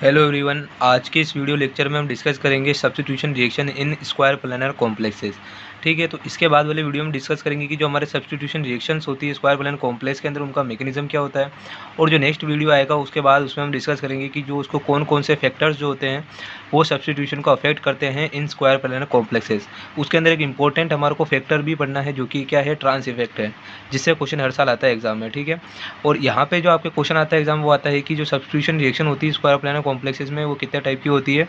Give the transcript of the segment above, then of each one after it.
Hello everyone, आज के इस वीडियो लेक्चर में हम डिस्कस करेंगे substitution reaction in square planar complexes. ठीक है, तो इसके बाद वाले वीडियो में डिस्कस करेंगे कि जो हमारे सब्स्टिट्यूशन रिएक्शंस होती है स्क्वायर प्लानर कॉम्प्लेक्स के अंदर, उनका मैकेनिज्म क्या होता है। और जो नेक्स्ट वीडियो आएगा उसके बाद उसमें हम डिस्कस करेंगे कि जो उसको कौन कौन से फैक्टर्स जो होते हैं वो सब्स्टिट्यूशन को अफेक्ट करते हैं इन स्क्वायर प्लानर कॉम्प्लेक्सेस। उसके अंदर एक इंपॉर्टेंट हमारे को फैक्टर भी पढ़ना है जो कि क्या है, ट्रांस इफेक्ट है, जिससे क्वेश्चन हर साल आता है एग्जाम में। ठीक है, और यहाँ पे जो आपके क्वेश्चन आता है एग्जाम वो आता है कि जो सब्स्टिट्यूशन रिएक्शन होती है स्क्वायर प्लानर कॉम्प्लेक्सेस में वो कितने टाइप की होती है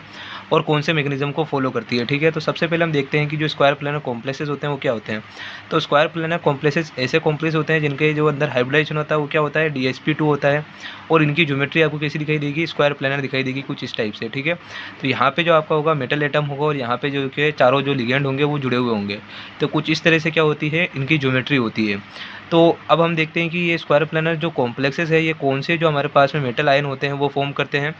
और कौन से मैकेनिज्म को फॉलो करती है। ठीक है, तो सबसे पहले हम देखते हैं कि जो स्क्वायर प्लानर कॉम्प्लेक्सेस होते हैं वो क्या होते हैं। तो स्क्वायर प्लानर कॉम्प्लेक्सेस ऐसे कॉम्प्लेक्स होते हैं जिनके जो अंदर हाइब्रिडाइजेशन होता है वो क्या होता है, DsP2 होता है। और इनकी ज्योमेट्री आपको कैसी दिखाई देगी, स्क्वायर प्लानर दिखाई देगी कुछ इस टाइप से। ठीक है, तो यहाँ पे जो आपका होगा मेटल एटम होगा और यहाँ पे जो के चारों जो लिगेंड होंगे वो जुड़े हुए होंगे। तो कुछ इस तरह से क्या होती है, इनकी ज्योमेट्री होती है। तो अब हम देखते हैं कि ये स्क्वायर प्लानर जो कॉम्प्लेक्सेस है ये कौन से जो हमारे पास में मेटल आयन होते हैं वो फॉर्म करते हैं।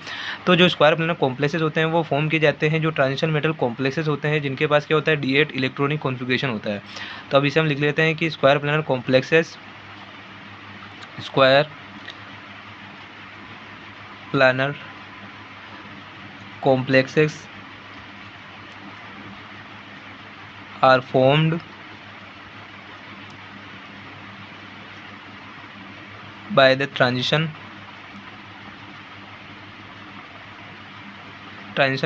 तो जो स्क्वायर प्लानर कॉम्प्लेक्सेस होते हैं वो फॉर्म किए जाते हैं जो ट्रांजिशन मेटल कॉम्प्लेक्सेस होते हैं जिनके पास क्या होता है, D8 इलेक्ट्रॉनिक कॉन्फ़िगरेशन होता है। तो अब इसे हम लिख लेते हैं कि square planar complexes, square planar complexes are formed by the transition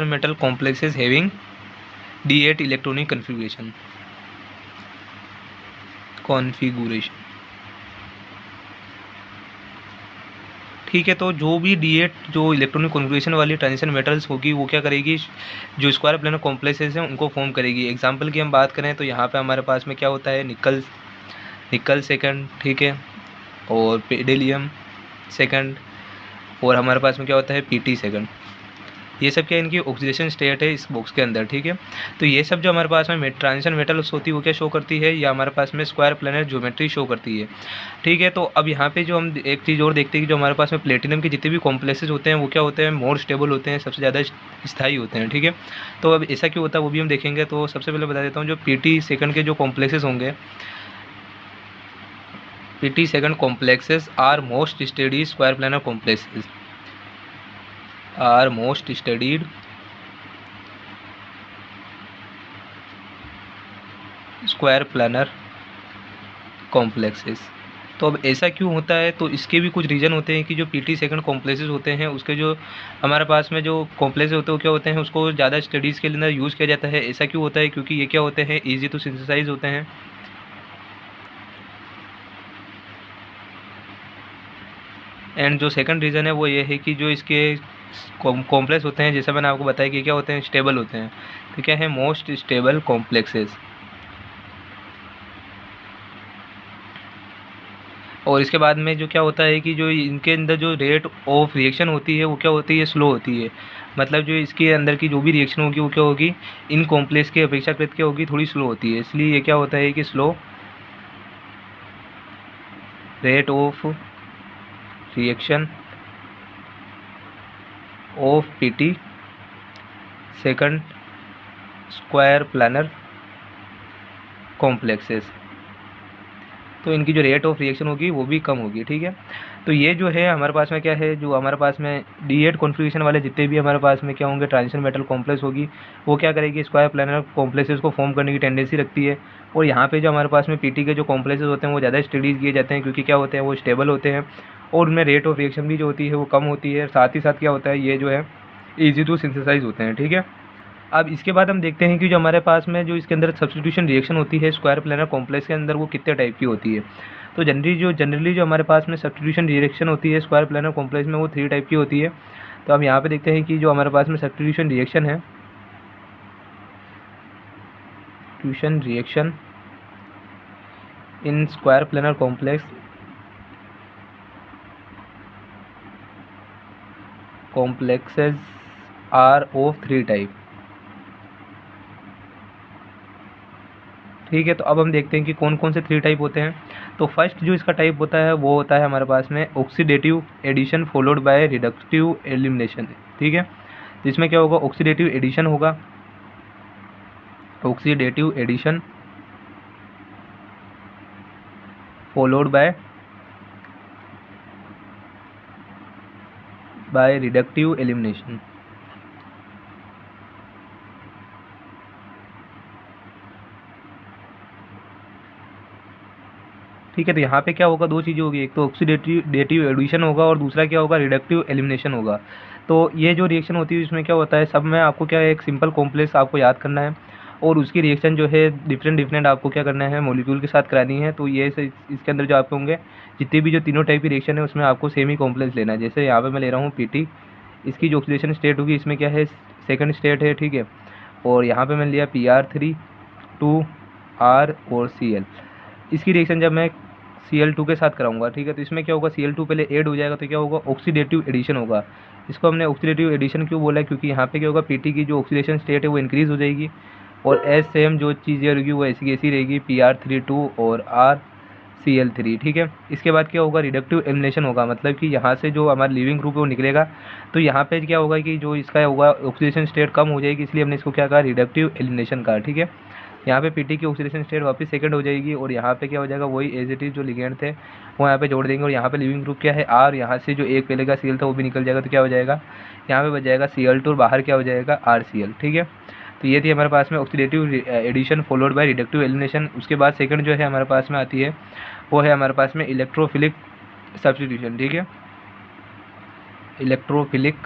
metal complexes having D8 electronic configuration। ठीक है, तो जो भी D8 जो इलेक्ट्रॉनिक कॉन्फ़िगरेशन वाली ट्रांजिशन मेटल्स होगी वो क्या करेगी, जो स्क्वायर प्लानर कॉम्प्लेक्सेस हैं उनको फॉर्म करेगी। एग्जांपल की हम बात करें तो यहाँ पे हमारे पास में क्या होता है, निकल सेकंड, ठीक है, और बेरिलियम सेकंड, और हमारे पास में क्या होता है, Pt सेकंड। ये सब क्या इनकी ऑक्सीडेशन स्टेट है इस बॉक्स के अंदर। ठीक है, तो ये सब जो हमारे पास में ट्रांजिशन मेटल्स होती है वो क्या शो करती है, या हमारे पास में स्क्वायर प्लानर ज्योमेट्री शो करती है। ठीक है, तो अब यहाँ पे जो हम एक चीज़ और देखते हैं कि जो हमारे पास में प्लेटिनम के जितने भी कॉम्प्लेक्सेस होते हैं वो क्या होते हैं, मोर स्टेबल होते हैं, सबसे ज़्यादा स्थायी होते हैं। ठीक है, तो अब ऐसा क्यों होता है वो भी हम देखेंगे। तो सबसे पहले बता देता हूँ, जो Pt सेकंड के जो कॉम्प्लेक्सेस होंगे, Pt second complexes are most study square planar complexes, are most studied square planar complexes. तो अब ऐसा क्यों होता है, तो इसके भी कुछ रीज़न होते हैं कि जो Pt सेकंड कॉम्प्लेक्सेस होते हैं उसके जो हमारे पास में जो कॉम्प्लेक्स होते हैं वो क्या होते हैं, उसको ज़्यादा स्टडीज़ के अंदर यूज़ किया जाता है। ऐसा क्यों होता है, क्योंकि ये क्या होते हैं, ईजी टू सिंथेसाइज होते हैं। एंड जो सेकंड रीज़न है वो ये है कि जो इसके कॉम्प्लेक्स होते हैं, जैसा मैंने आपको बताया कि क्या होते हैं, स्टेबल होते हैं। तो क्या है, मोस्ट स्टेबल कॉम्प्लेक्सेस। और इसके बाद में जो क्या होता है कि जो इनके अंदर जो रेट ऑफ रिएक्शन होती है वो क्या होती है, स्लो होती है। मतलब जो इसके अंदर की जो भी रिएक्शन होगी वो क्या होगी, इन कॉम्प्लेक्स के अपेक्षाकृत क्या होगी, थोड़ी स्लो होती है। इसलिए ये क्या होता है कि slow rate of reaction of Pt second square planar complexes, तो इनकी जो रेट ऑफ रिएक्शन होगी वो भी कम होगी। ठीक है, तो ये जो है हमारे पास में क्या है, जो हमारे पास में D8 कॉन्फ़िगरेशन वाले जितने भी हमारे पास में क्या होंगे ट्रांजिशन मेटल कॉम्प्लेक्स होगी वो क्या करेगी, स्क्वायर प्लानर कॉम्प्लेक्सेस को फॉर्म करने की टेंडेंसी रखती है। और यहाँ पे जो हमारे पास में Pt के जो कॉम्प्लेक्सेस होते हैं वो ज़्यादा स्टडी किए जाते हैं, क्योंकि क्या होते हैं, वो स्टेबल होते हैं और उनमें रेट ऑफ रिएक्शन भी जो होती है वो कम होती है। साथ ही साथ क्या होता है, ये जो है ईजी टू सिंथेसाइज होते हैं। ठीक है, अब इसके बाद हम देखते हैं कि जो हमारे पास में जो इसके अंदर सब्स्टिट्यूशन रिएक्शन होती है स्क्वायर प्लानर कॉम्प्लेक्स के अंदर वो कितने टाइप की होती है। तो जनरली जो हमारे पास में सब्स्टिट्यूशन रिएक्शन होती है स्क्वायर प्लानर कॉम्प्लेक्स में वो 3 टाइप की होती है। तो हम यहाँ पे देखते हैं कि जो हमारे पास में substitution reaction in square planar complexes are of 3 type. ठीक है, तो अब हम देखते हैं कि कौन कौन से 3 टाइप होते हैं। तो फर्स्ट जो इसका टाइप होता है वो होता है हमारे पास में oxidative addition followed by reductive elimination. ठीक है, तो इसमें क्या होगा, ऑक्सीडेटिव एडिशन होगा, oxidative addition followed by by reductive elimination. ठीक है, तो यहाँ पे क्या होगा, दो चीज़ें होगी, एक तो ऑक्सीडेटिव एडिशन होगा और दूसरा क्या होगा, रिडक्टिव एलिमिनेशन होगा। तो ये जो रिएक्शन होती है इसमें क्या होता है, सब में आपको क्या है, एक सिंपल कॉम्प्लेक्स आपको याद करना है और उसकी रिएक्शन जो है डिफरेंट आपको क्या करना है, मॉलिक्यूल के साथ करानी है। तो ये इसके अंदर जो आपके होंगे जितने भी जो तीनों टाइप की रिएक्शन है उसमें आपको सेम ही कॉम्प्लेक्स लेना है। जैसे यहाँ पे मैं ले रहा हूँ पीटी, इसकी जो ऑक्सीडेशन स्टेट होगी इसमें क्या है, सेकंड स्टेट है, ठीक है। और यहाँ पे मैंने लिया PR3 2R और Cl। इसकी रिएक्शन जब मैं Cl2 के साथ कराऊंगा, ठीक है, तो इसमें क्या होगा, Cl2 पहले ऐड हो जाएगा तो क्या होगा, ऑक्सीडेटिव एडिशन होगा। इसको हमने ऑक्सीडेटिव एडिशन क्यों बोला है, क्योंकि यहाँ पे क्या होगा, पीटी की जो ऑक्सीडेशन स्टेट है वो इंक्रीज़ हो जाएगी और एस सेम जो चीज़ें रहेगी वो ऐसी की ऐसी रहेगी, PR3 2 और RCl3, ठीक है। इसके बाद क्या होगा, रिडक्टिव एलिमिनेशन होगा, मतलब कि यहाँ से जो हमारा लिविंग ग्रुप है वो निकलेगा। तो यहाँ पे क्या होगा कि जो इसका होगा ऑक्सीडेशन स्टेट कम हो जाएगी, इसलिए हमने इसको क्या कहा, रिडक्टिव एलिमिनेशन कहा, ठीक है। यहाँ पे पीटी की ऑक्सीडेशन स्टेट वापस सेकंड हो जाएगी और यहाँ पे क्या हो जाएगा, वही एज इट इज जो लिगेंड थे वो यहाँ पे जोड़ देंगे और यहाँ पे लिविंग ग्रुप क्या है, आर, यहाँ से जो एक पहले का Cl था वो भी निकल जाएगा। तो क्या हो जाएगा, यहाँ पे बच जाएगा Cl2 और बाहर क्या हो जाएगा, RCl, ठीक है। तो ये थी हमारे पास में oxidative addition followed by reductive elimination. उसके बाद सेकंड जो है हमारे पास में आती है वो है हमारे पास में इलेक्ट्रोफिलिक सब्स्टिट्यूशन, ठीक है, इलेक्ट्रोफिलिक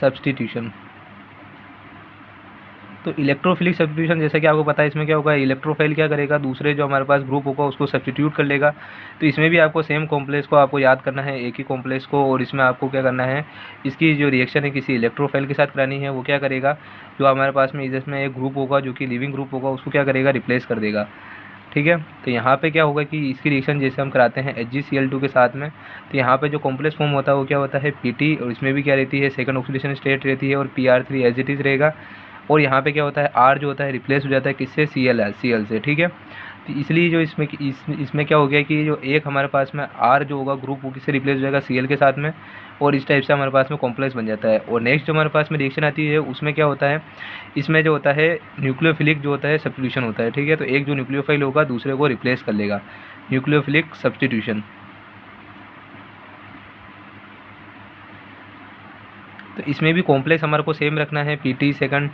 सब्स्टिट्यूशन। तो इलेक्ट्रोफिलिक सब्स्टिट्यूशन जैसा कि आपको पता है, इसमें क्या होगा, इलेक्ट्रोफाइल क्या करेगा, दूसरे जो हमारे पास ग्रुप होगा उसको सब्स्टिट्यूट कर लेगा। तो इसमें भी आपको सेम कॉम्प्लेक्स को आपको याद करना है, एक ही कॉम्प्लेक्स को, और इसमें आपको क्या करना है, इसकी जो रिएक्शन है किसी इलेक्ट्रोफाइल के साथ करानी है, वो क्या करेगा, जो हमारे पास में इसमें एक ग्रुप होगा जो कि लिविंग ग्रुप होगा उसको क्या करेगा, रिप्लेस कर देगा, ठीक है। तो यहाँ पे क्या होगा कि इसकी रिएक्शन जैसे हम कराते हैं HgCl2 के साथ में, तो यहाँ पे जो कॉम्प्लेक्स फॉर्म होता है वो क्या होता है, Pt, और इसमें भी क्या रहती है, सेकंड ऑक्सीडेशन स्टेट रहती है और PR3 एज इट इज रहेगा। और यहाँ पे क्या होता है, R जो होता है रिप्लेस हो जाता है किससे, Cl से, ठीक है। तो इसलिए जो इसमें क्या हो गया कि जो एक हमारे पास में R जो होगा ग्रुप वो किससे रिप्लेस हो जाएगा, Cl के साथ में, और इस टाइप से हमारे पास में कॉम्प्लेक्स बन जाता है। और नेक्स्ट जो हमारे पास में रिएक्शन आती है उसमें क्या होता है, इसमें जो होता है न्यूक्लियोफिलिक जो होता है सब्स्टिट्यूशन होता है, ठीक है। तो एक जो न्यूक्लियोफाइल होगा दूसरे को रिप्लेस कर लेगा, न्यूक्लियोफिलिक सब्स्टिट्यूशन। तो इसमें भी कॉम्प्लेक्स हमारे को सेम रखना है, PT सेकंड,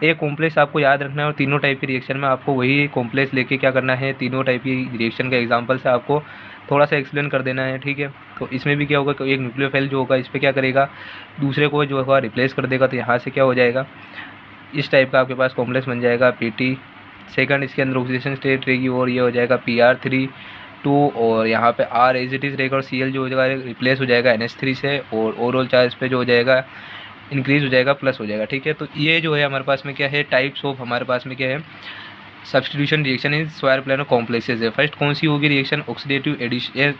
एक कॉम्प्लेक्स आपको याद रखना है और तीनों टाइप की रिएक्शन में आपको वही कॉम्प्लेक्स लेके क्या करना है, तीनों टाइप की रिएक्शन का एग्जांपल से आपको थोड़ा सा एक्सप्लेन कर देना है, ठीक है। तो इसमें भी क्या होगा कि एक न्यूक्लियोफाइल जो होगा इस पर क्या करेगा, दूसरे को जो होगा रिप्लेस कर देगा। तो यहाँ से क्या हो जाएगा, इस टाइप का आपके पास कॉम्प्लेक्स बन जाएगा PT सेकंड, इसके अंदर ऑक्सीडेशन स्टेट रहेगी और ये हो जाएगा PR3 2, और यहाँ पे R एज इट इज रहेगा और Cl जो हो जाएगा रिप्लेस हो जाएगा NH3 से, और ओवरऑल चार्ज पे जो हो जाएगा इंक्रीज हो जाएगा, प्लस हो जाएगा, ठीक है। तो ये जो है हमारे पास में क्या है, टाइप्स ऑफ हमारे पास में क्या है, substitution reaction in square planar complexes है। फर्स्ट कौन सी होगी reaction, oxidative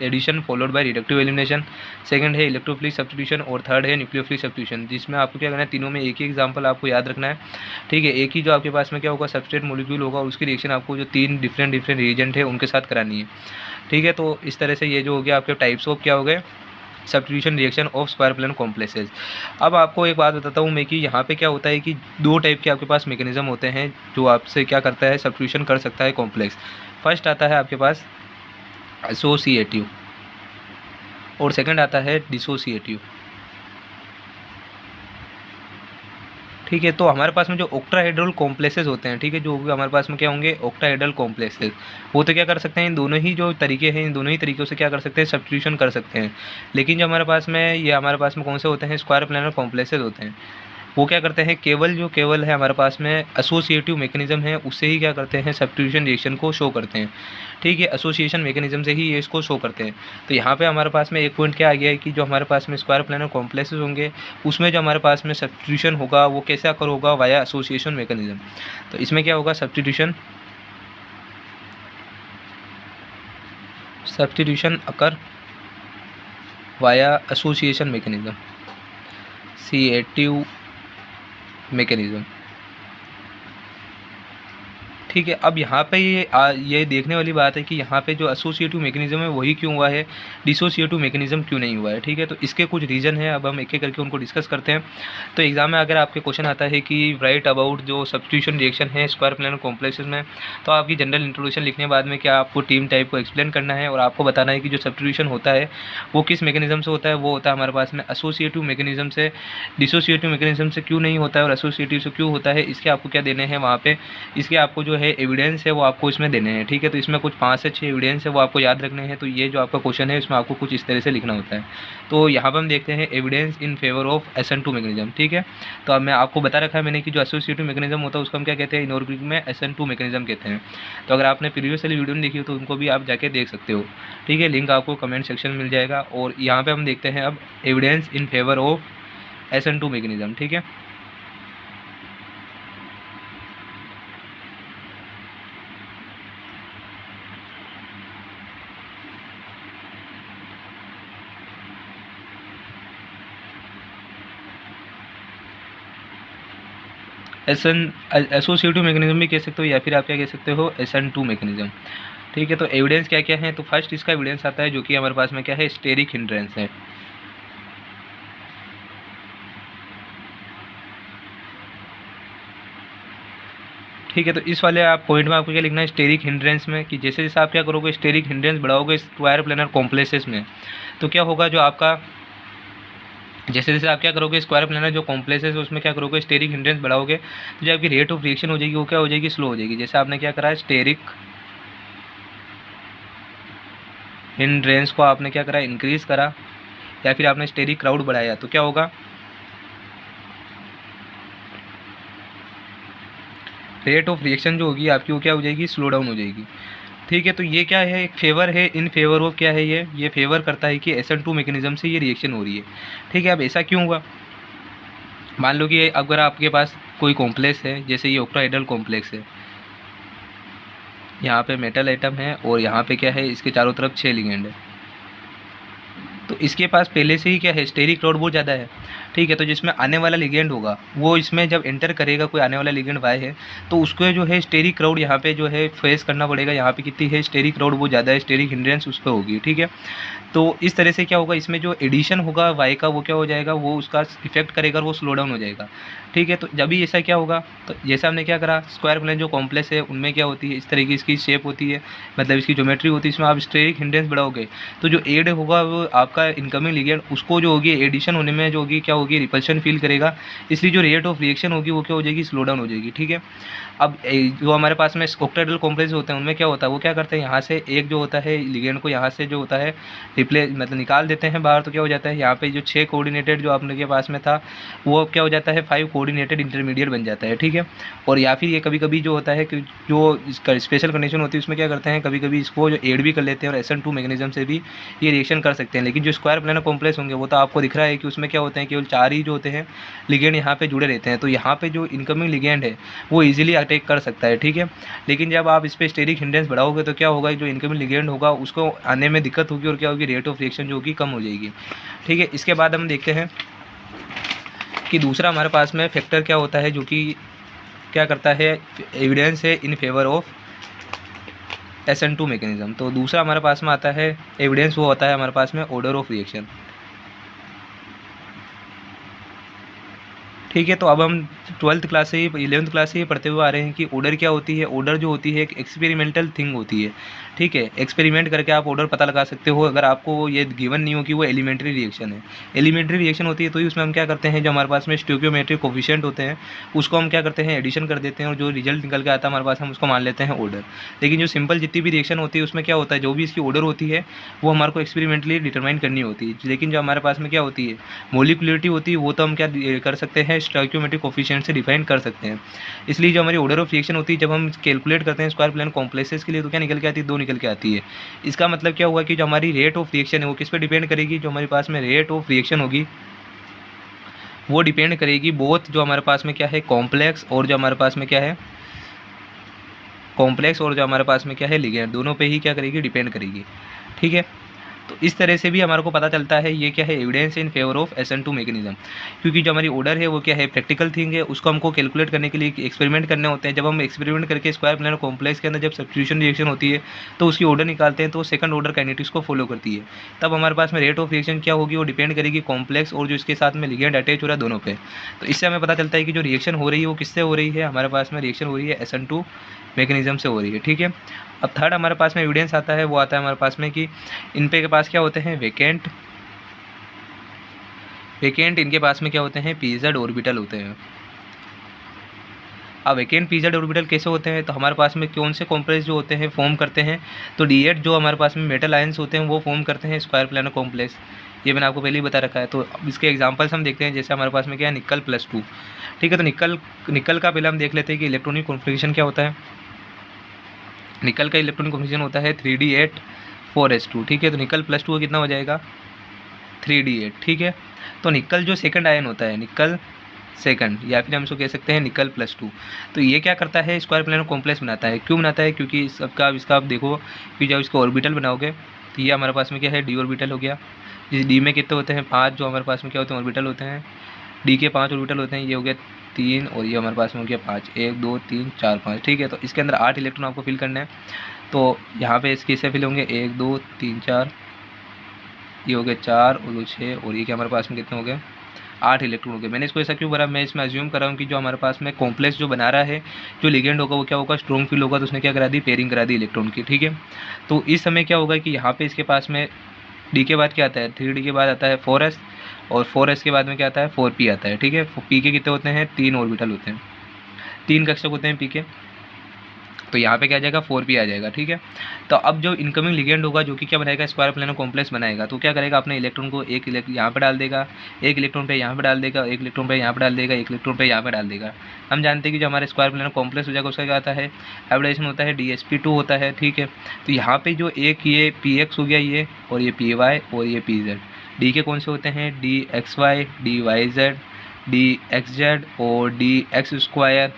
addition followed by reductive elimination, second है इलेक्ट्रोफिलिक सब्स्टिट्यूशन और थर्ड है न्यूक्लियोफिलिक सब्स्टिट्यूशन, जिसमें आपको क्या करना है, तीनों में एक ही एग्जांपल आपको याद रखना है, ठीक है। एक ही जो आपके पास में क्या होगा, सबस्ट्रेट मॉलिक्यूल होगा, उसकी रिएक्शन आपको जो तीन डिफरेंट रिएजेंट है उनके साथ करानी है, ठीक है। तो इस तरह से ये जो हो गया आपके टाइप्स ऑफ क्या हो गए, substitution reaction of square planar complexes. अब आपको एक बात बताता हूँ मैं कि यहाँ पे क्या होता है कि दो टाइप के आपके पास मैकेनिज्म होते हैं जो आपसे क्या करता है, सब्स्टिट्यूशन कर सकता है कॉम्प्लेक्स। फर्स्ट आता है आपके पास एसोसिएटिव और सेकंड आता है डिसोसिएटिव, ठीक है। तो हमारे पास में जो ऑक्टाहेड्रल कॉम्प्लेक्सेस होते हैं, ठीक है, जो हमारे पास में क्या होंगे, ऑक्टाहेड्रल कॉम्प्लेक्सेस, वो तो क्या कर सकते हैं, इन दोनों ही जो तरीके हैं इन दोनों ही तरीक़ों से क्या कर सकते हैं, सब्स्टिट्यूशन कर सकते हैं। लेकिन जो हमारे पास में ये हमारे पास में कौन से होते हैं, स्क्वायर प्लानर कॉम्प्लेक्सेस होते हैं, वो क्या करते हैं, केवल है हमारे पास में एसोसिएटिव मैकेनिज्म है उससे ही क्या करते हैं, सब्स्टिट्यूशन रिएक्शन को शो करते हैं, ठीक है। एसोसिएशन मैकेनिज्म से ही ये इसको शो करते हैं। तो यहाँ पे हमारे पास में एक पॉइंट क्या आ गया है कि जो हमारे पास में स्क्वायर प्लानर कॉम्प्लेक्सेस होंगे उसमें जो हमारे पास में सब्स्टिट्यूशन होगा वो कैसे अकर होगा, वाया एसोसिएशन मैकेनिज्म। तो इसमें क्या होगा, सब्स्टिट्यूशन अकर वाया एसोसिएशन मैकेनिज्म, सीएटिव मैकेनिज्म, ठीक है, अब यहाँ पे ये देखने वाली बात है कि यहाँ पे जो एसोसिएटिव मैकेनिज़्म है वही क्यों हुआ है, डिसोसिएटिव मैकेनिज़्म क्यों नहीं हुआ है। ठीक है, तो इसके कुछ रीज़न है, अब हम एक-एक करके उनको डिस्कस करते हैं। तो एग्ज़ाम में अगर आपके क्वेश्चन आता है कि राइट अबाउट जो सब्स्टिट्यूशन रिएक्शन है स्क्वायर प्लैनर कॉम्प्लेक्सेस में, तो आपकी जनरल इंट्रोडक्शन लिखने के बाद में क्या आपको टीम टाइप को एक्सप्लेन करना है और आपको बताना है कि जो सब्स्टिट्यूशन होता है वो किस मैकेनिज़्म से होता है। वो होता है हमारे पास में एसोसिएटिव मैकेनिज़्म से, डिसोसिएटिव मैकेनिज़्म से क्यों नहीं होता है और एसोसिएटिव से क्यों होता है, इसके आपको क्या देने हैं वहाँ पे, इसके आपको जो है एविडेंस है वो आपको इसमें देने हैं। ठीक है, तो इसमें कुछ 5 से 6 एविडेंस है वो आपको याद रखने हैं। तो ये जो आपका क्वेश्चन है इसमें आपको कुछ इस तरह से लिखना होता है। तो यहाँ पर हम देखते हैं evidence in favour of SN2 mechanism. ठीक है, तो अब मैं आपको बता रखा है मैंने कि जो एसोसिएटिव मैकेनिज्म होता है उसको हम क्या कहते हैं, इनऑर्गेनिक में SN2 मैकेनिज्म कहते हैं। तो अगर आपने प्रीवियस वाली वीडियो नहीं देखी हो तो उनको भी आप जाके देख सकते हो। ठीक है, लिंक आपको कमेंट सेक्शन में मिल जाएगा। और यहाँ पे हम देखते हैं अब evidence in favour of SN2 mechanism. ठीक है, एसोसिएटिव मैकेनिज्म भी कह सकते हो या फिर आप क्या कह सकते हो, SN2 मैकेनिज्म। ठीक है, तो एविडेंस क्या क्या है, तो फर्स्ट इसका एविडेंस आता है जो कि हमारे पास में क्या है, स्टेरिक हिंड्रेंस है। ठीक है, तो इस वाले आप पॉइंट में आपको क्या लिखना है, स्टेरिक हिंड्रेंस में, कि जैसे जैसे आप क्या करोगे स्टेरिक हिंड्रेंस बढ़ाओगे स्क्वायर प्लैनर कॉम्प्लेक्सेस में, तो क्या होगा, जो आपका जैसे जैसे आप क्या करोगे स्क्वायर प्लैनर जो कॉम्प्लेक्सेस है उसमें क्या करोगे स्टेरिक हिंड्रेंस बढ़ाओगे, तो जो आपकी रेट ऑफ रिएक्शन हो जाएगी वो क्या हो जाएगी, स्लो हो जाएगी। जैसे आपने क्या करा है, स्टेरिक हिंड्रेंस को आपने क्या करा, इंक्रीज करा, या फिर आपने स्टेरिक क्राउड बढ़ाया, तो क्या होगा, रेट ऑफ रिएक्शन जो होगी आपकी वो क्या हो जाएगी, स्लो डाउन हो जाएगी। ठीक है, तो ये क्या है, एक फेवर है, इन फेवर ऑफ क्या है, ये फेवर करता है कि SN2 मैकेनिज्म से ये रिएक्शन हो रही है। ठीक है, अब ऐसा क्यों हुआ, मान लो कि अगर आपके पास कोई कॉम्प्लेक्स है, जैसे ये ऑक्टाहेड्रल कॉम्प्लेक्स है, यहाँ पे मेटल एटम है और यहाँ पे क्या है, इसके चारों तरफ 6 लिगेंड है, तो इसके पास पहले से ही क्या है, स्टेरिक क्राउड बहुत ज़्यादा है। ठीक है, तो जिसमें आने वाला लिगेंड होगा वो इसमें जब एंटर करेगा, कोई आने वाला लिगेंड वाई है, तो उसको जो है स्टेरिक क्राउड यहाँ पे जो है फेस करना पड़ेगा। यहाँ पे कितनी है, स्टेरिक क्राउड बहुत ज़्यादा है, स्टेरिक हिंड्रेंस उस पर होगी। ठीक है, तो इस तरह से क्या होगा, इसमें जो एडिशन होगा वाई का वो क्या हो जाएगा, वो उसका इफेक्ट करेगा और वो स्लो डाउन हो जाएगा। ठीक है, तो जब भी ऐसा क्या होगा, तो जैसा हमने क्या करा, स्क्वायर प्लेन जो कॉम्प्लेक्स है उनमें क्या होती है, इस तरह की इसकी शेप होती है, मतलब इसकी ज्योमेट्री होती है, इसमें आप स्टेरिक हिंड्रेंस बढ़ाओगे तो जो एड होगा वो आपका इनकमिंग लिगेंड उसको जो होगी एडिशन होने में जो होगी क्या होगी, रिपल्शन फील करेगा, इसलिए जो रेट ऑफ रिएक्शन होगी वो क्या हो जाएगी, स्लो डाउन हो जाएगी। ठीक है, अब जो हमारे पास में ऑक्टाहेड्रल कॉम्प्लेक्स होते हैं उनमें क्या होता है, वो क्या करते हैं, यहाँ से एक जो होता है लिगेंड को यहाँ से जो होता है रिप्लेस मतलब निकाल देते हैं बाहर, तो क्या हो जाता है, यहाँ पे जो 6 कोऑर्डिनेटेड जो आपने के पास में था वो क्या हो जाता है, 5 कोऑर्डिनेटेड इंटरमीडिएट बन जाता है। ठीक है, और या फिर ये कभी कभी जो होता है कि जो इसका स्पेशल कंडीशन होती है उसमें क्या करते हैं, कभी कभी इसको जो एड भी कर लेते हैं और SN2 मैकेनिज्म से भी ये रिएक्शन कर सकते हैं। लेकिन जो स्क्वायर प्लैनर कॉम्प्लेक्स होंगे वो तो आपको दिख रहा है कि उसमें क्या होते हैं, केवल 4 ही जो होते हैं लिगेंड यहाँ पे जुड़े रहते हैं, तो यहाँ पे जो इनकमिंग लिगेंड है वो इजीली अटैक कर सकता है। ठीक है, लेकिन जब आप इस पर स्टेरिक हिंड्रेंस बढ़ाओगे तो क्या होगा, जो इनकमिंग लिगेंड होगा उसको आने में दिक्कत होगी और क्या होगी, रेट ऑफ रिएक्शन जो होगी कम हो जाएगी। ठीक है, इसके बाद हम देखते हैं कि दूसरा हमारे पास में फैक्टर क्या होता है जो कि क्या करता है, एविडेंस है in favour of SN2 mechanism. तो दूसरा हमारे पास में आता है एविडेंस, वो होता है हमारे पास में ऑर्डर ऑफ रिएक्शन। ठीक है, तो अब हम 12th क्लास से ही 11th क्लास से ही पढ़ते हुए आ रहे हैं कि ऑर्डर क्या होती है, ऑर्डर जो होती है एक एक्सपेरिमेंटल थिंग होती है। ठीक है, एक्सपेरिमेंट करके आप ऑर्डर पता लगा सकते हो, अगर आपको ये गिवन नहीं हो कि वो एलिमेंट्री रिएक्शन है। एलिमेंट्री रिएक्शन होती है तो ही उसमें हम क्या करते हैं, जो हमारे पास में स्टोइकियोमेट्रिक कोफिशिएंट होते हैं उसको हम क्या करते हैं, एडिशन कर देते हैं और जो रिजल्ट निकल के आता है हमारे पास हम उसको मान लेते हैं ऑर्डर। लेकिन जो सिंपल जितनी भी रिएक्शन होती है उसमें क्या होता है, जो भी इसकी ऑर्डर होती है वो हमारे को एक्सपेरिमेंटली डिटरमाइन करनी होती है। लेकिन जो हमारे पास में क्या होती है, मोलिकुलरिटी होती है, वो तो हम क्या कर सकते हैं, स्टोइकियोमेट्रिक कोफिशिएंट से डिफाइन कर सकते हैं। इसलिए जो हमारी ऑर्डर ऑफ रिएक्शन होती है जब हम कैलकुलेट करते हैं स्क्वायर प्लेन कॉम्प्लेक्सेस के लिए तो क्या निकल के आती है, 2 निकल के आती है। इसका मतलब क्या हुआ कि जो हमारी रेट ऑफ रिएक्शन है वो किस पे डिपेंड करेगी, जो हमारे पास में रेट ऑफ रिएक्शन होगी वो डिपेंड करेगी बोथ जो हमारे पास में क्या है कॉम्प्लेक्स और जो हमारे पास में क्या है कॉम्प्लेक्स और जो हमारे पास में क्या है लिगेंड, दोनों पे ही क्या करेगी, डिपेंड करेगी। ठीक है, तो इस तरह से भी हमारे को पता चलता है ये क्या है, evidence in favour of SN2 mechanism. क्योंकि जो हमारी ऑर्डर है वो क्या है, प्रैक्टिकल थिंग है, उसको हमको कैलकुलेट करने के लिए एक्सपेरिमेंट करने होते हैं। जब हम एक्सपेरिमेंट करके स्क्वायर प्लेनर कॉम्प्लेक्स के अंदर जब सब्स्टिट्यूशन रिएक्शन होती है तो उसकी ऑर्डर निकालते हैं, तो सेकंड ऑर्डर काइनेटिक्स को फॉलो करती है। तब हमारे पास में रेट ऑफ रिएक्शन क्या होगी, वो डिपेंड करेगी कॉम्प्लेक्स और जो इसके साथ में लिगेंड अटैच हो रहा है दोनों पे। तो इससे हमें पता चलता है कि जो रिएक्शन हो रही है वो किससे हो रही है, हमारे पास में रिएक्शन हो रही है SN2 मैकेनिज्म से हो रही है। ठीक है, अब थर्ड हमारे पास में एविडेंस आता है, वो आता है हमारे पास में कि इन पे के पास क्या होते हैं, वेकेंट इनके पास में क्या होते हैं, पीजेड ऑर्बिटल होते हैं। अब वेकेंट पीजेड ऑर्बिटल कैसे होते हैं, तो हमारे पास में कौन से कॉम्प्लेक्स जो होते हैं फॉर्म करते हैं, तो D8 जो हमारे पास में मेटल आयंस होते हैं वो फॉर्म करते हैं स्क्वायर प्लेनर कॉम्प्लेक्स। ये मैंने आपको पहले ही बता रखा है। तो अब इसके एग्जांपल्स हम देखते हैं, जैसे हमारे पास में क्या है, निकल +2। ठीक है, तो निकल का पहले हम देख लेते हैं कि इलेक्ट्रॉनिक कॉन्फ़िगरेशन क्या होता है। निकल का इलेक्ट्रॉनिक कॉन्फ़िगरेशन होता है 3D8 4s2। ठीक है, तो निकल +2 का कितना हो जाएगा, 3D8। ठीक है, तो निकल जो सेकंड आयन होता है, निकल सेकंड, या फिर हम इसको कह सकते हैं निकल +2, तो ये क्या करता है, स्क्वायर प्लेनर कॉम्प्लेक्स बनाता है। क्यों बनाता है, क्योंकि इसका आप देखो कि जब इसको ऑर्बिटल बनाओगे तो ये हमारे पास में क्या है, D ऑर्बिटल हो गया। जिस D में कितने होते हैं, 5 जो हमारे पास में क्या होते हैं, ऑर्बिटल होते हैं। D के 5 ऑर्बिटल होते हैं, ये हो गया 3 और ये हमारे पास में हो गया 5, 1 2 3 4 5। ठीक है, तो इसके अंदर 8 इलेक्ट्रॉन आपको फिल करना है। तो यहाँ पे इसके इससे फिल होंगे 1 2 3 4, ये हो गया 4 और 2 6, और ये क्या हमारे पास में कितने हो गए, 8 इलेक्ट्रॉन हो गए। मैंने इसको ऐसा क्यों भरा, मैं इसमें अज्यूम कर रहा हूँ कि जो हमारे पास में कॉम्प्लेक्स जो बना रहा है, जो लिगेंड होगा वो क्या होगा, स्ट्रॉन्ग फील होगा, तो उसने क्या करा दी, पेयरिंग करा दी इलेक्ट्रॉन की। ठीक है, तो इस समय क्या होगा कि यहाँ पे इसके पास में D के बाद क्या आता है, 3D के बाद आता है 4s, और 4s के बाद में क्या आता है, 4p आता है। ठीक है, p के कितने होते हैं, 3 ऑर्बिटल होते हैं, 3 कक्षक होते हैं p के, तो यहाँ पे क्या आ जाएगा, 4p आ जाएगा। ठीक है, तो अब जो इनकमिंग लिगेंड होगा जो कि क्या बनाएगा, स्क्वायर प्लेनर कॉम्प्लेक्स बनाएगा, तो क्या करेगा, अपने इलेक्ट्रॉन को एक यहाँ पे डाल देगा, एक इलेक्ट्रॉन पे यहाँ पे डाल देगा, एक इलेक्ट्रॉन पे यहाँ पे डाल देगा, एक इलेक्ट्रॉन पे यहाँ पे डाल देगा। हम जानते हैं कि जो हमारे स्क्वायर प्लेनर कॉम्प्लेक्स हो जाएगा उसका क्या आता है, हाइब्रिडाइजेशन होता है, DsP2 होता है। ठीक है, तो यहाँ पे जो एक ये px हो गया ये, और ये py और ये pz, D के कौन से होते हैं, dxy, dyz, dxz और dx स्क्वायर,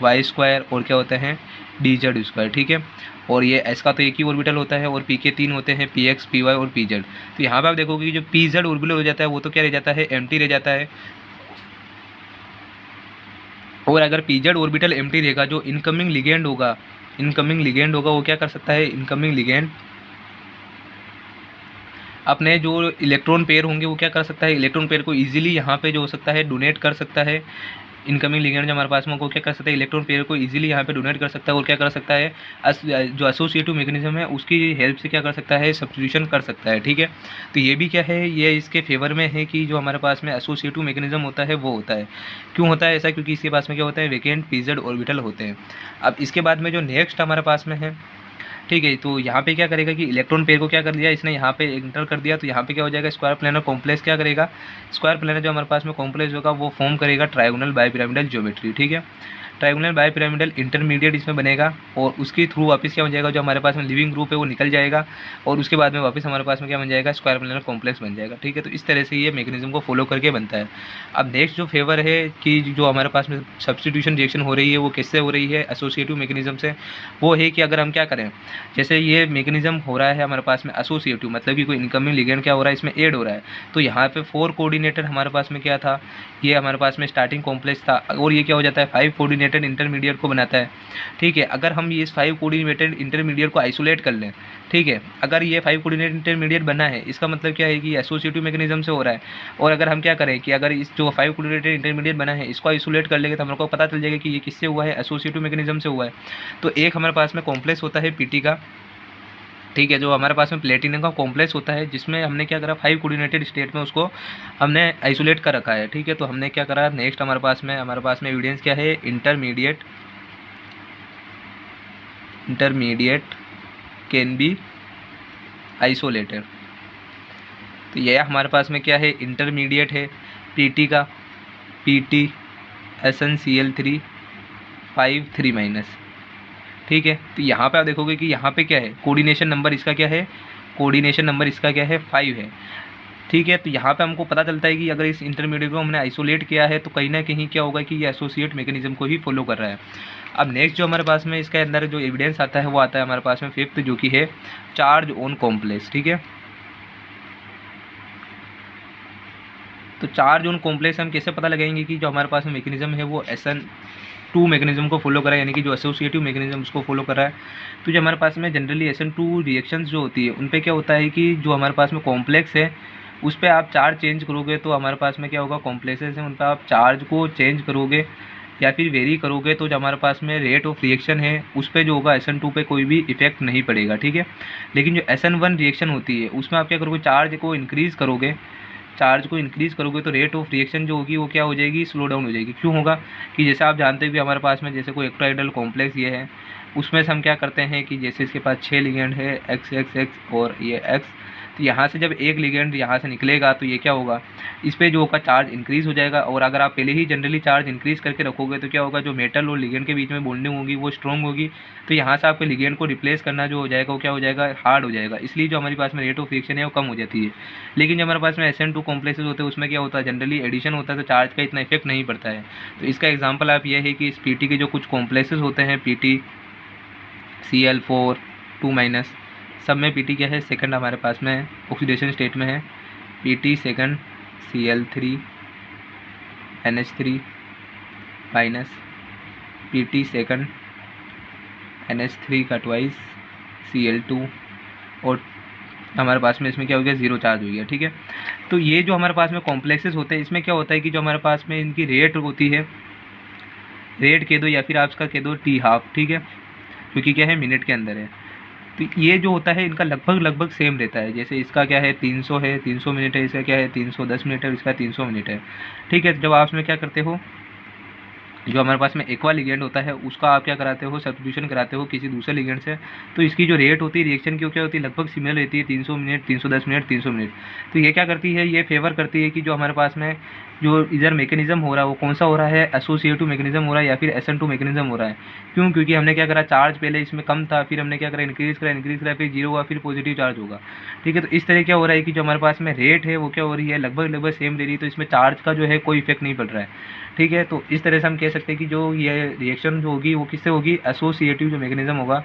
वाई स्क्वायर, और क्या होते हैं, dz स्क्वायर। ठीक है, और ये s का तो एक ही ऑर्बिटल होता है, और p के 3 होते हैं, px, py और pz। तो यहाँ पे आप देखोगे कि जो pz ऑर्बिटल हो जाता है वो तो क्या रह जाता है, एम्प्टी रह जाता है। और अगर pz ऑर्बिटल एम्प्टी रहेगा, जो इनकमिंग लिगेंड होगा वो क्या कर सकता है, इनकमिंग लिगेंड अपने जो इलेक्ट्रॉन पेयर होंगे वो क्या कर सकता है, इलेक्ट्रॉन पेयर को इजीली यहाँ पे जो हो सकता है डोनेट कर सकता है। इनकमिंग लिगेंड जो हमारे पास में वो क्या कर सकता है, इलेक्ट्रॉन पेयर को इजीली यहाँ पे डोनेट कर सकता है, और क्या कर सकता है, जो एसोसिएटिव मैकेनिज्म है उसकी हेल्प से क्या कर सकता है, सब्स्टिट्यूशन कर सकता है। ठीक है, तो ये भी क्या है, ये इसके फेवर में है कि जो हमारे पास में एसोसिएटिव मैकेनिज्म होता है वो होता है। क्यों होता है ऐसा, क्योंकि इसके पास में क्या होता है, वेकेंट पीजेड ऑर्बिटल होते हैं। अब इसके बाद में जो नेक्स्ट हमारे पास में है, ठीक है, तो यहाँ पे क्या करेगा कि इलेक्ट्रॉन पेयर को क्या कर दिया इसने, यहाँ पे एंटर कर दिया, तो यहाँ पे क्या हो जाएगा, स्क्वायर प्लेनर कॉम्प्लेक्स क्या करेगा, स्क्वायर प्लेनर जो हमारे पास में कॉम्प्लेक्स होगा वो फॉर्म करेगा ट्रायगोनल बाइपिरामिडल ज्योमेट्री। ठीक है, ट्रायगोनल बाइपिरामिडल इंटरमीडिएट इसमें बनेगा, और उसके थ्रू वापस क्या बन जाएगा, जो हमारे पास में लिविंग ग्रुप है वो निकल जाएगा, और उसके बाद में वापस हमारे पास में क्या बन जाएगा, स्क्वायर प्लेनर कॉम्प्लेक्स बन जाएगा। ठीक है, तो इस तरह से ये मैकेनिज्म को फॉलो करके बनता है। अब नेक्स्ट जो फेवर है कि जो हमारे पास में सब्स्टिट्यूशन रिएक्शन हो रही है वो किससे हो रही है, एसोसिएटिव मैकेनिज्म से। वो है कि अगर हम क्या करें, जैसे ये मैकेनिज्म हो रहा है हमारे पास में एसोसिएटिव, मतलब कि कोई इनकमिंग लिगेंड क्या हो रहा है, इसमें ऐड हो रहा है, तो यहाँ पे 4 कोऑर्डिनेटेड हमारे पास में क्या था, ये हमारे पास में स्टार्टिंग कॉम्प्लेक्स था, और ये क्या हो जाता है 5 कोऑर्डिनेटेड इंटरमीडिएट को बनाता है। ठीक है, अगर हम ये इस 5 कोऑर्डिनेटेड इंटरमीडिएट को आइसोलेट कर लें, ठीक है, अगर ये 5 कोऑर्डिनेटेड इंटरमीडिएट बना है, इसका मतलब क्या है कि एसोसिएटिव मैकेनिज्म से हो रहा है। और अगर हम क्या करें कि अगर इस जो 5 कोऑर्डिनेटेड इंटरमीडिएट बना है इसको आइसोलेट कर लेंगे तो हमको पता चल जाएगा कि ये किससे हुआ है, एसोसिएटिव मैकेनिज्म से हुआ है। तो एक हमारे पास में कॉम्प्लेक्स होता है पीटी का, ठीक है, जो हमारे पास में प्लेटिनम का कॉम्प्लेक्स होता है, जिसमें हमने क्या करा, 5 कोऑर्डिनेटेड स्टेट में उसको हमने आइसोलेट कर रखा है। ठीक है, तो हमने क्या करा, नेक्स्ट हमारे पास में एविडेंस क्या है, इंटरमीडिएट कैन बी आइसोलेटेड। तो यह हमारे पास में क्या है, इंटरमीडिएट है पीटी का, पीटी SnCl3 5 3-। ठीक है, तो यहाँ पे आप देखोगे कि यहाँ पे क्या है, कोऑर्डिनेशन नंबर इसका क्या है, 5 है। ठीक है, तो यहाँ पे हमको पता चलता है कि अगर इस इंटरमीडिएट को हमने आइसोलेट किया है तो कहीं ना कहीं क्या होगा कि ये एसोसिएट मैकेनिज्म को ही फॉलो कर रहा है। अब नेक्स्ट जो हमारे पास में इसके अंदर जो एविडेंस आता है वो आता है हमारे पास में 5th, जो कि है चार्ज ऑन कॉम्प्लेक्स। ठीक है, तो 4 जोन कॉम्प्लेक्स हम कैसे पता लगाएंगे कि जो हमारे पास में मैकेनिज्म है वो SN2 मैकेनिज्म को फॉलो कर रहा है, यानी कि जो एसोसिएटिव मैकेनिज्म उसको फॉलो कर रहा है। तो जो हमारे पास में जनरली SN2 रिएक्शंस जो होती है उन पे क्या होता है कि जो हमारे पास में कॉम्प्लेक्स है उस पर आप चार्ज चेंज करोगे तो हमारे पास में क्या होगा, कॉम्प्लेक्सेस हैं उन पर आप चार्ज को चेंज करोगे या फिर वेरी करोगे तो जो हमारे पास में रेट ऑफ रिएक्शन है उस पर जो होगा SN2 पे कोई भी इफेक्ट नहीं पड़ेगा, ठीक है। लेकिन जो SN1 रिएक्शन होती है उसमें आप क्या करोगे, चार्ज को इंक्रीज़ करोगे तो रेट ऑफ रिएक्शन जो होगी वो क्या हो जाएगी, स्लो डाउन हो जाएगी। क्यों होगा कि जैसे आप जानते हो कि हमारे पास में जैसे कोई एक्टोहाइड्रल कॉम्प्लेक्स ये है उसमें से हम क्या करते हैं कि जैसे इसके पास 6 लिगेंड है XXX और ये X, तो यहाँ से जब एक लिगेंड यहाँ से निकलेगा तो ये क्या होगा, इस पर जो होगा चार्ज इंक्रीज़ हो जाएगा। और अगर आप पहले ही जनरली चार्ज इंक्रीज़ करके रखोगे तो क्या होगा, जो मेटल और लिगेंड के बीच में बॉन्डिंग होगी वो स्ट्रॉन्ग होगी, तो यहाँ से आपके लिगेंड को रिप्लेस करना जो हो जाएगा वो क्या हो जाएगा, हार्ड हो जाएगा। इसलिए जो हमारे पास में रेट ऑफ रिएक्शन है वो कम हो जाती है। लेकिन जो हमारे पास में SN2 कॉम्प्लेक्सेस होते हैं उसमें क्या होता है, जनरली एडिशन होता है तो चार्ज का इतना इफेक्ट नहीं पड़ता है। तो इसका एग्जाम्पल आप ये है कि इस PT के जो कुछ कॉम्प्लेक्सेस होते हैं, PT Cl4 2- सब में PT क्या है, सेकंड हमारे पास में ऑक्सीडेशन स्टेट में है, PT second Cl3 NH3 minus, PT second NH3 का ट्वाइस Cl2, और हमारे पास में इसमें क्या हो गया, जीरो चार्ज हो गया, ठीक है। तो ये जो हमारे पास में कॉम्प्लेक्सेस होते हैं इसमें क्या होता है कि जो हमारे पास में इनकी रेट होती है, रेट कह दो या फिर आप इसका कह दो T½ ठीक है, क्योंकि क्या है मिनट के अंदर है। तो ये जो होता है इनका लगभग सेम रहता है। जैसे इसका क्या है 300 है, 300 मिनट है, इसका क्या है 310 मिनट है, इसका 300 मिनट है, ठीक है। जब आप इसमें क्या करते हो, जो हमारे पास में एक्वा लिगेंड होता है उसका आप क्या कराते हो, सब्स्टिट्यूशन कराते हो किसी दूसरे लिगेंड से, तो इसकी जो रेट होती है रिएक्शन की क्या होती है, लगभग सिमिलर रहती है, 300 मिनट 310 मिनट 300 मिनट। तो ये क्या करती है, ये फेवर करती है कि जो हमारे पास में जो इधर मैकेनिज्म हो रहा है वो कौन सा हो रहा है, एसोसिएटिव मैकेनिज्म हो रहा है या फिर SN2 मैकेनिज्म हो रहा है। क्यों, क्योंकि हमने क्या करा, चार्ज पहले इसमें कम था, फिर हमने क्या करा, इंक्रीज़ करा फिर जीरो हुआ, फिर पॉजिटिव चार्ज होगा, ठीक है। तो इस तरह क्या हो रहा है कि जो हमारे पास में रेट है वो क्या हो रही है, लगभग सेम दे रही है, तो इसमें चार्ज का जो है कोई इफेक्ट नहीं पड़ रहा है, ठीक है। तो इस तरह से हम कह सकते हैं कि जो ये रिएक्शन जो होगी वो किससे होगी, एसोसिएटिव जो मैकेनिज्म होगा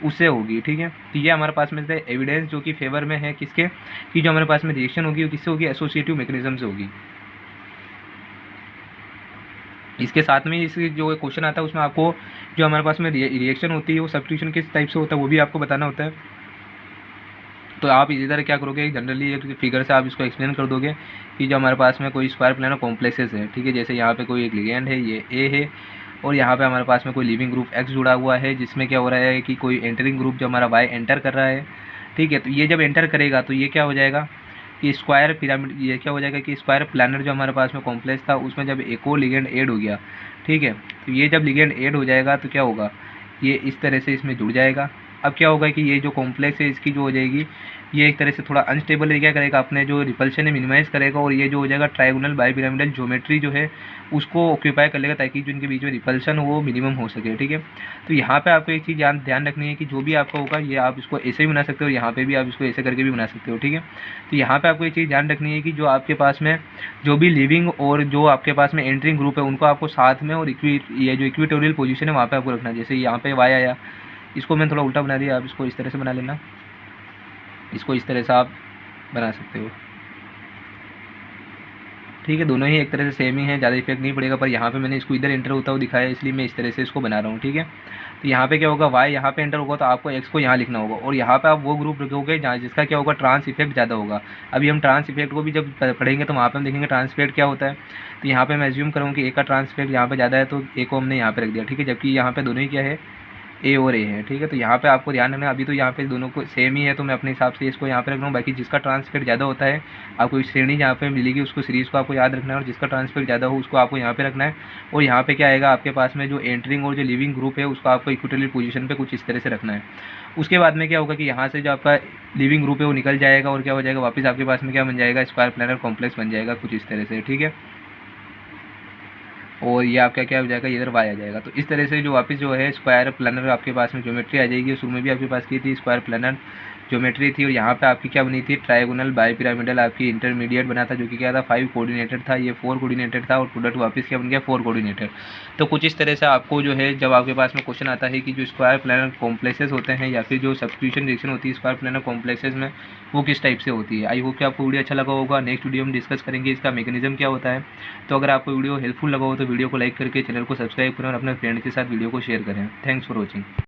उससे होगी, ठीक है। तो ये हमारे पास में से एविडेंस जो कि फेवर में है किसके, कि जो हमारे पास में रिएक्शन होगी वो किससे होगी, एसोसिएटिव मैकेनिज्म से होगी। इसके साथ में इस जो क्वेश्चन आता है उसमें आपको जो हमारे पास में रिएक्शन होती है वो सब्स्टिट्यूशन किस टाइप से होता है वो भी आपको बताना होता है। तो आप इसी तरह क्या करोगे, जनरली एक फिगर से आप इसको एक्सप्लेन कर दोगे कि जो हमारे पास में कोई स्क्वायर प्लानर कॉम्प्लेक्सेस है, ठीक है। जैसे यहाँ पे कोई एक लिगेंड है, ये A है, और यहाँ पे हमारे पास में कोई लिविंग ग्रुप X जुड़ा हुआ है, जिसमें क्या हो रहा है कि कोई एंटरिंग ग्रुप जो हमारा Y एंटर कर रहा है, ठीक है। तो ये जब एंटर करेगा तो ये क्या हो जाएगा कि स्क्वायर पिरामिड, ये क्या हो जाएगा कि स्क्वायर प्लानर जो हमारे पास में कॉम्प्लेक्स था उसमें जब एक और लिगेंड ऐड हो गया, ठीक है। तो ये जब लिगेंड ऐड हो जाएगा तो क्या होगा, ये इस तरह से इसमें जुड़ जाएगा। अब क्या होगा कि ये जो कॉम्प्लेक्स है इसकी जो हो जाएगी, ये एक तरह से थोड़ा अनस्टेबल है, क्या करेगा, अपने जो रिपल्शन है मिनिमाइज़ करेगा, और ये जो हो जाएगा ट्रायगोनल बाइपिरामिडल ज्योमेट्री जो है उसको ऑक्यूपाई कर लेगा, ताकि जो इनके बीच में रिपल्शन वो मिनिमम हो सके, ठीक है। तो यहाँ पे आपको एक चीज़ ध्यान रखनी है कि जो भी आपका होगा ये आप इसको ऐसे भी बना सकते हो, यहाँ पे भी आप इसको ऐसे करके भी बना सकते हो, ठीक है। तो यहाँ पे आपको एक चीज़ ध्यान रखनी है कि जो आपके पास में जो भी लिविंग और जो आपके पास में एंट्रिंग ग्रुप है उनको आपको साथ में, और ये जो इक्विटोरियल पोजीशन है वहाँ पे आपको रखना है। जैसे यहाँ पे Y आया, इसको मैंने थोड़ा उल्टा बना दिया, आप इसको इस तरह से बना लेना, इसको इस तरह से आप बना सकते हो, ठीक है। दोनों ही एक तरह से सेम ही है, ज़्यादा इफेक्ट नहीं पड़ेगा, पर यहाँ पे मैंने इसको इधर एंटर होता हुआ दिखाया इसलिए मैं इस तरह से इसको बना रहा हूँ, ठीक है। तो यहाँ पे क्या होगा, Y यहाँ पे एंटर होगा तो आपको X को यहाँ लिखना होगा, और यहाँ पे आप वो ग्रुप रखोगे जहाँ जिसका क्या होगा, ट्रांस इफेक्ट ज़्यादा होगा। अभी हम ट्रांस इफेक्ट को भी जब पढ़ेंगे तो वहाँ पे हम देखेंगे ट्रांस इफेक्ट क्या होता है। तो यहाँ पे मैं एज्यूम करूँ कि A का ट्रांस इफेक्ट यहाँ पे ज़्यादा है तो A को हमने यहाँ पे रख दिया, ठीक है। जबकि यहाँ पे दोनों ही क्या है, A और A है, ठीक है। तो यहाँ पे आपको ध्यान रखना, अभी तो यहाँ पे दोनों को सेम ही है तो मैं अपने हिसाब से इसको यहाँ पे रख रहा हूँ। बाकी जिसका ट्रांसफर ज़्यादा होता है आपको इस श्रेणी जहाँ पे मिलेगी उसको सीरीज़ को आपको याद रखना है, और जिसका ट्रांसफर ज़्यादा हो उसको आपको यहाँ पे रखना है। और यहाँ पे क्या आएगा, आपके पास में जो एंटरिंग और जो लिविंग ग्रुप है उसको आपको इक्विटोरियल पोजीशन पे कुछ इस तरह से रखना है। उसके बाद में क्या होगा कि यहाँ से जो आपका लिविंग ग्रुप है वो निकल जाएगा, और क्या हो जाएगा, वापस आपके पास में क्या बन जाएगा, स्क्वायर प्लानर कॉम्प्लेक्स बन जाएगा कुछ इस तरह से, ठीक है। और ये आपका क्या हो जाएगा, इधर Y आ जाएगा। तो इस तरह से जो वापस जो है स्क्वायर प्लानर आपके पास में ज्योमेट्री आ जाएगी। शुरू में भी आपके पास की थी स्क्वायर प्लानर ज्योमेट्री थी, और यहाँ पे आपकी क्या बनी थी, ट्रायगोनल बाई पिरामिडल आपकी इंटरमीडिएट बना था, जो कि क्या था 5 कोऑर्डिनेटेड था, ये 4 कोऑर्डिनेटेड था, और प्रोडक्ट वापस क्या बन गया 4 कोऑर्डिनेटेड। तो कुछ इस तरह से आपको जो है जब आपके पास में क्वेश्चन आता है कि जो स्क्वायर प्लानर कॉम्प्लेक्सेस होते हैं या फिर जो सब्स्टिट्यूशन रिएक्शन होती है स्क्वायर प्लानर कॉम्प्लेक्सेस में, वो किस टाइप से होती है। आई होप कि आपको वीडियो अच्छा लगा होगा। नेक्स्ट वीडियो में डिस्कस करेंगे इसका मैकेनिज्म क्या होता है। तो अगर आपको वीडियो हेल्पफुल लगा हो तो वीडियो को लाइक करके चैनल को सब्सक्राइब करें और अपने फ्रेंड के साथ वीडियो को शेयर करें। Thanks for watching.